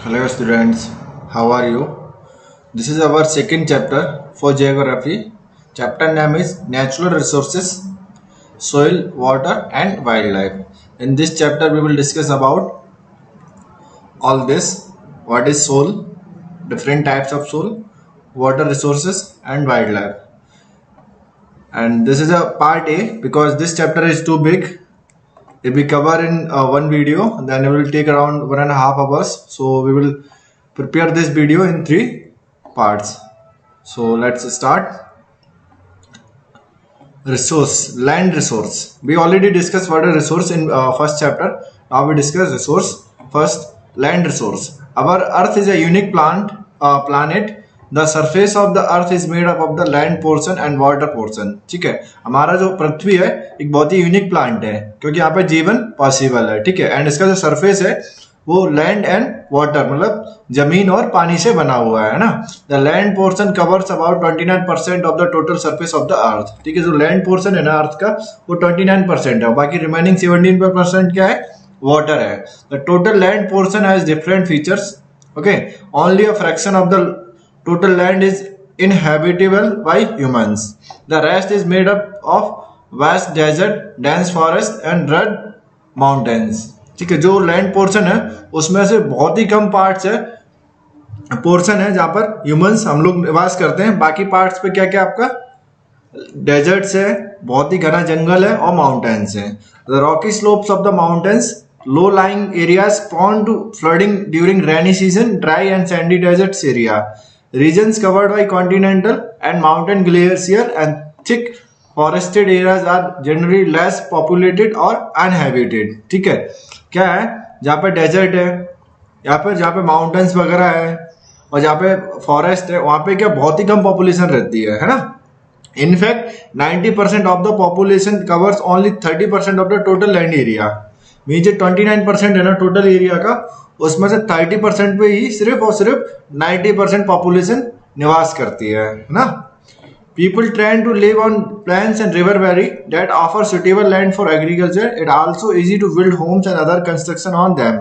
Hello students, how are you? This is our second chapter for geography. Chapter name is Natural Resources, Soil, Water and Wildlife. In this chapter we will discuss about all this. What is soil, different types of soil, water resources and wildlife. And this is a part A because this chapter is too big. If we cover in one video, then it will take around 1.5 hours. So we will prepare this video in 3 parts. So let's start. Land resource. We already discussed what a resource in first chapter. Now we discuss resource. First, land resource. Our Earth is a unique planet. The surface of the earth is made up of the land portion and water portion. ठीक है, हमारा जो पृथ्वी है एक बहुत ही unique plant है क्योंकि यहाँ पे जीवन पॉसिबल है. ठीक है, एंड इसका जो सरफेस है वो लैंड एंड वाटर मतलब जमीन और पानी से बना हुआ है ना. The land portion covers about 29% of the total surface of the earth. ठीक है, जो लैंड पोर्शन है ना अर्थ का वो 29% है, बाकी रिमेनिंग 17% क्या है, वाटर है. The total land portion has different features. Okay, only a fraction of the total land is inhabitable by humans. The rest is made up of vast desert, dense forest and rugged mountains. ठीक है, जो land portion है उसमें से बहुत ही कम parts है portion है जहां पर ह्यूमंस हम लोग निवास करते हैं. बाकी पार्ट्स पे क्या क्या आपका डेजर्ट्स है, बहुत ही घना जंगल है और माउंटेन्स है. The Rocky slopes of the mountains, low lying areas prone to flooding during rainy season, dry and sandy deserts area. Regions covered by continental and mountain glacier and thick forested areas are generally less populated or uninhabited. ठीक है, क्या है जहाँ पे desert है, जहाँ पे mountains वगैरह है और जहाँ पे फॉरेस्ट है वहाँ पे क्या बहुत ही कम पॉपुलेशन रहती है ना. In fact 90% of the population covers only 30% of the total land area. Mean जो 29% है ना टोटल एरिया का, उसमें से 30% पे ही सिर्फ और सिर्फ 90% पॉपुलेशन निवास करती है ना. People trend to live on plains and river valley that offer suitable land for agriculture. It also easy to build homes and other construction on them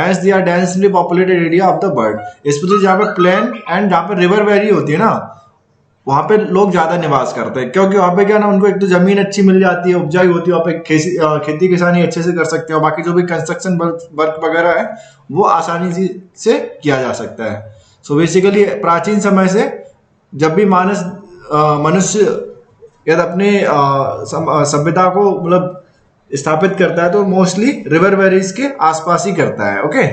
as they are densely populated area of the world. Specially जहाँ पे plane and जहाँ पे river valley होती है ना वहां पे लोग ज्यादा निवास करते हैं क्योंकि वहां पे क्या ना उनको एक तो जमीन अच्छी मिल जाती है, उपजाऊ होती है, वहां पे खेती किसानी अच्छे से कर सकते हैं. बाकी जो भी कंस्ट्रक्शन वर्क वगैरह है वो आसानी से किया जा सकता है. सो बेसिकली प्राचीन समय से जब भी मनुष्य यदि अपने सभ्यता को मतलब स्थापित करता है तो मोस्टली रिवर वैलीज के आसपास ही करता है. Okay,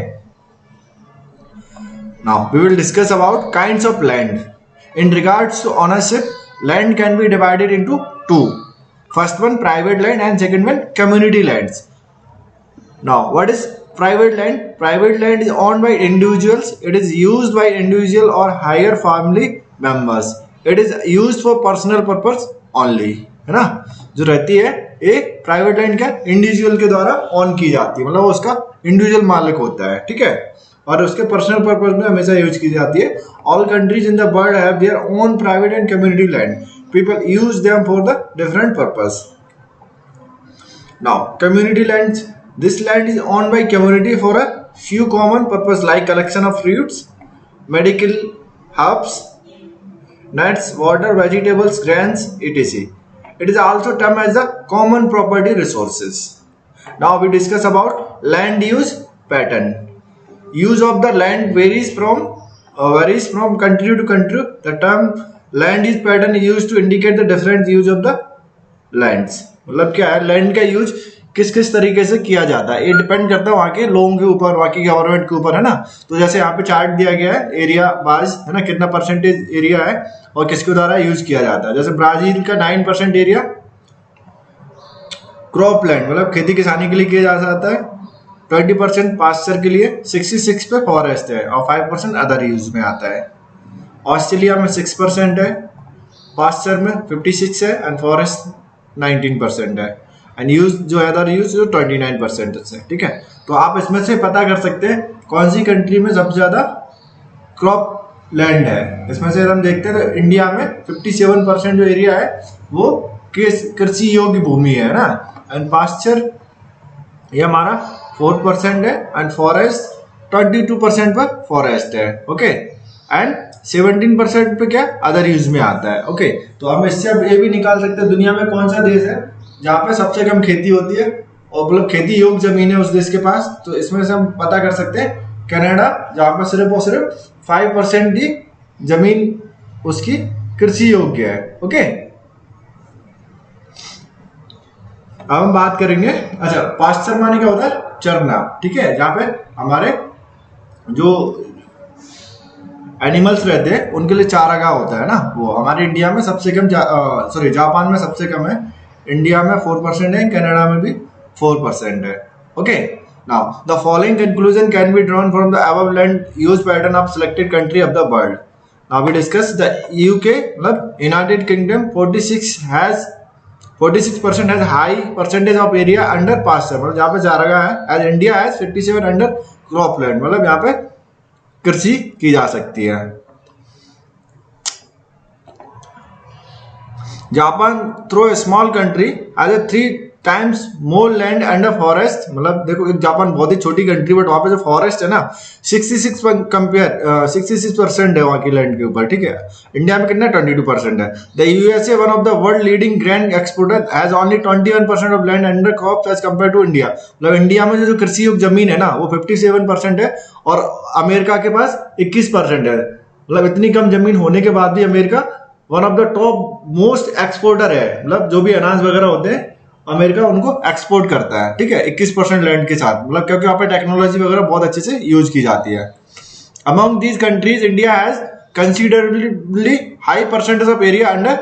now we will discuss about kinds of land. In regards to ownership, land can be divided into two. First one, private land, and second one, community lands. Now, what is private land? Private land is owned by individuals. It is used by individual or higher family members. It is used for personal purpose only. है ना, जो रहती है एक private land क्या individual के द्वारा on की जाती है, मतलब उसका इंडिविजुअल मालिक होता है. ठीक है, और उसके पर्सनल पर्पस में हमेशा यूज की जाती है. All countries in the world have their own private and community land. People use them for the different purpose. Now community land, this land is owned by community for a few common purpose like collection of fruits, medical herbs, nuts, water, vegetables, grains, etc. It is also termed as the common property resources. Now we discuss about land use pattern. Use of the land varies from country to country. The term land use pattern is used to indicate the different use of the lands. मतलब क्या है, land का use किस किस तरीके से किया जाता है ये डिपेंड करता है वहाँ के लोगों के ऊपर, वहाँ की गवर्नमेंट के ऊपर, है ना. तो जैसे यहाँ पे चार्ट दिया गया है एरिया वाइज, है ना, कितना परसेंटेज एरिया है और किसके द्वारा यूज किया जाता है. जैसे ब्राजील का 9% एरिया क्रॉप लैंड मतलब खेती किसानी के लिए किया जा सकता है, 20% पास्चर के लिए, 66 पे फॉरेस्ट है और 5% अदर यूज में आता है. ऑस्ट्रेलिया में 6% है, पास्चर में 56 है एंड फॉरेस्ट 19% है एंड यूज जो अदर यूज जो 29% है. ठीक है, तो आप इसमें से पता कर सकते हैं कौन सी कंट्री में सबसे ज्यादा क्रॉप लैंड है. इसमें से हम देखते हैं तो इंडिया में 57% जो एरिया है वो कृषि योग्य भूमि है ना, एंड पास्चर ये हमारा 4% है एंड फॉरेस्ट 22% पर फॉरेस्ट है, ओके, एंड 17% पे क्या अदर यूज में आता है, ओके। तो हम इससे अब ये भी निकाल सकते हैं दुनिया में कौन सा देश है जहाँ पे सबसे कम खेती होती है और मतलब खेती योग्य जमीन है उस देश के पास। तो इसमें से हम पता कर सकते हैं कनाडा, जहाँ पे सिर्फ और सिर्फ 5% ही जमीन उसकी कृषि योग्य है, ओके। अब हम बात करेंगे, अच्छा, पास्चर माने क्या होता है, चरना, ठीक है, जहाँ पे हमारे जो एनिमल्स रहते हैं उनके लिए चारागाह होता है ना, वो हमारे इंडिया में सबसे कम, सॉरी जापान में सबसे कम है, इंडिया में 4% है, कनाडा में भी 4% है, okay. Now the following conclusion can be drawn from the above land use pattern of selected country of the world. Now we discuss the UK, मतलब United Kingdom 46% has high percentage of area under pasture, मतलब जहाँ पे चारागाह है, as India has 57 under cropland, मतलब यहाँ पे कृषि की जा सकती है। Japan through a small country as a 3 times more land under forest, मतलब देखो एक जापान बहुत ही छोटी कंट्री बट वहां पे जो फॉरेस्ट है ना 66% है वहां की लैंड के ऊपर, ठीक है। इंडिया में कितना 22% है। The USA one of the world leading grand exporter has only 21% of land under crops as compare to India, मतलब इंडिया में जो कृषि योग्य जमीन है ना वो 57% है और अमेरिका के पास 21% है, मतलब इतनी कम जमीन होने के बाद भी America one of the top most exporter है, मतलब जो भी अनाज वगैरह होते हैं अमेरिका उनको एक्सपोर्ट करता है, ठीक है, 21% लैंड के साथ, मतलब क्योंकि वहां पे टेक्नोलॉजी वगैरह बहुत अच्छे से यूज की जाती है। Among these countries India has considerably high percentage of area under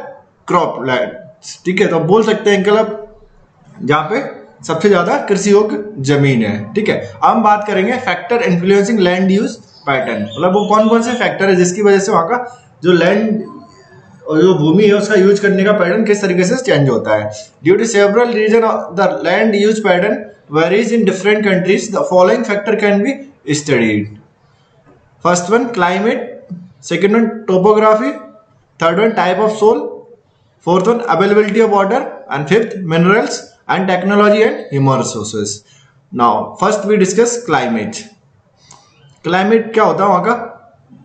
crop land, ठीक है। तो आप बोल सकते हैं मतलब जहां पे सबसे ज्यादा कृषि योग्य जमीन है, ठीक है। अब हम बात करेंगे factor influencing land use pattern, मतलब वो कौन कौन से फैक्टर है जिसकी वजह से वहां का जो लैंड और जो भूमि है उसका यूज करने का पैटर्न किस तरीके से चेंज होता है। Due to several reason the land use pattern varies in different countries, the following factor can be studied. First one climate, second one topography, third one type of soil, fourth one availability of water and fifth minerals and technology and human resources. Now first we discuss climate. Climate क्या होता है, वहां का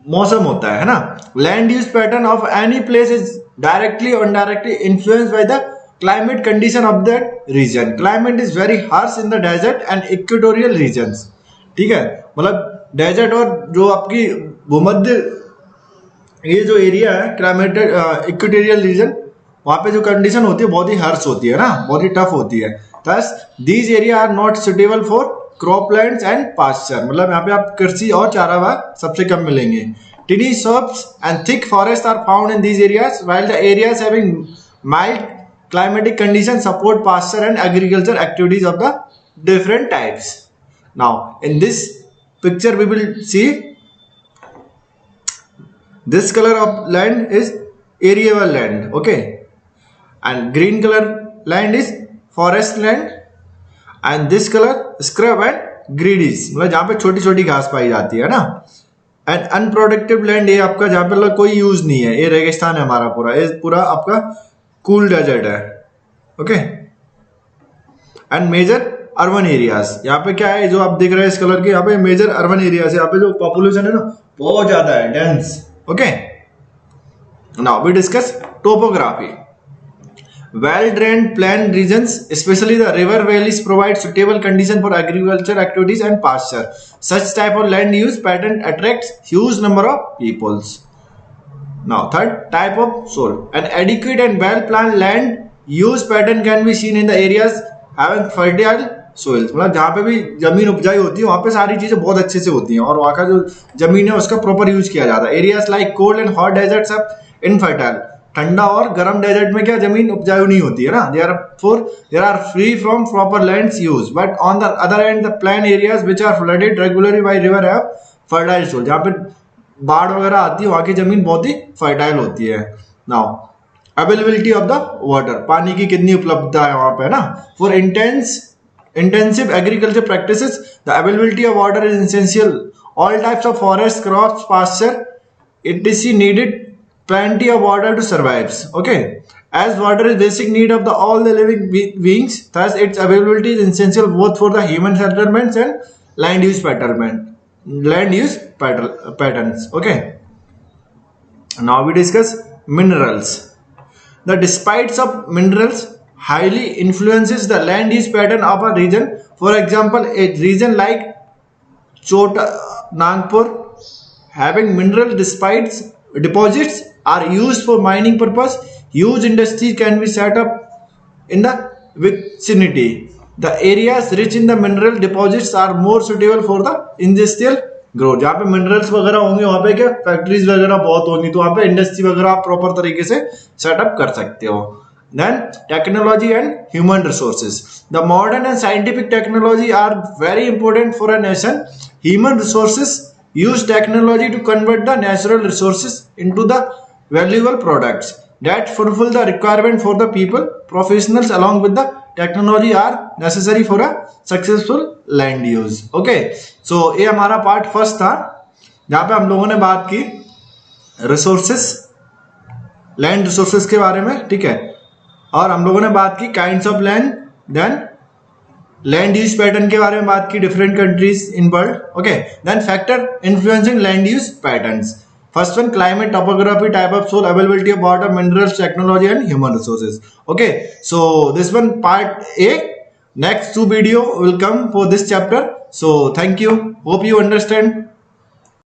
मौसम होता है ना। Land use pattern of any place is directly और indirectly influenced by the climate condition of that region. Climate is very harsh in the desert and equatorial regions, ठीक है, मतलब डेजर्ट और जो आपकी भूमध्य ये जो एरिया है क्लाइमेटेड इक्वेटोरियल रीजन, वहां पे जो कंडीशन होती है बहुत ही हार्श होती है ना, बहुत ही टफ होती है। Thus these area are not suitable for croplands and pasture, मतलब यहाँ पे आप कृषि और चारागाह सबसे कम मिलेंगे। Tiny shrubs and thick forest are found in these areas while the areas having mild climatic conditions support pasture and agriculture activities of the different types. Now in this picture we will see this color of land is arable land, okay, and green color land is forest land and this color scrub and greedies, मतलब जहाँ पे छोटी छोटी घास पाई जाती है ना। And unproductive land ये आपका जहाँ पे कोई यूज नहीं है, ये रेगिस्तान है हमारा पूरा, ये पूरा आपका कूल डेजर्ट है, okay. And major urban areas, यहाँ पे क्या है जो आप देख रहे हैं इस कलर के, यहाँ पे मेजर अर्बन एरियाज है, यहाँ पे जो पॉपुलेशन है ना बहुत ज्यादा है, dense, okay. Now we discuss topography. Well drained plain regions, especially the river valleys, provide suitable condition for agriculture activities and pasture. Such type of land use pattern attracts huge number of peoples. Now, third type of soil. An adequate and well-planned land use pattern can be seen in the areas having fertile soils. मतलब जहाँ पे भी जमीन उपजाई होती है वहाँ पे सारी चीजें बहुत अच्छे से होती हैं और वहाँ का जो जमीन है उसका प्रॉपर यूज किया जाता है। Areas like cold and hot deserts are infertile. ठंडा और गर्म डेजर्ट में क्या जमीन उपजाऊ नहीं होती है ना, there are free from proper lands use, but on the other end the plain areas which are flooded regularly by river have fertile सोil, जहाँ पे बाढ़ वगैरह आती है वहां की जमीन बहुत ही फर्टाइल होती है। Now availability of the water, पानी की कितनी उपलब्धता है वहां पे ना। For intensive agriculture practices the availability of water is essential. All types of forest, crops, pasture etc needed plenty of water to survive, okay. As water is basic need of all the living beings, thus its availability is essential both for the human settlements and land use betterment. land use patterns. Okay, now we discuss minerals. The despites of minerals highly influences the land use pattern of a region. For example, a region like Chota Nagpur having mineral deposits are used for mining purpose. Huge industries can be set up in the vicinity. The areas rich in the mineral deposits are more suitable for the industrial growth. जहाँ पे minerals वगैरह होंगे वहाँ पे क्या factories वगैरह बहुत होंगी, तो वहाँ पे इंडस्ट्री वगैरह आप प्रॉपर तरीके से सेटअप कर सकते हो. Then technology and human resources. The modern and scientific technology are very important for a nation. Human resources use technology to convert the natural resources into the valuable products that fulfill the requirement for the people. Professionals along with the technology are necessary for a successful land use. Okay, so ये हमारा part first था जहाँ पे हम लोगों ने बात की रिसोर्सेस, लैंड रिसोर्सेस के बारे में. ठीक है, और हम लोगों ने बात की kinds of land, then land use pattern के बारे में बात की, different countries in world. Okay, then factor influencing land use patterns. First one, climate, topography, type of soil, availability of water, minerals, technology, and human resources. Okay, so this one part A. Next two video will come for this chapter. So thank you. Hope you understand.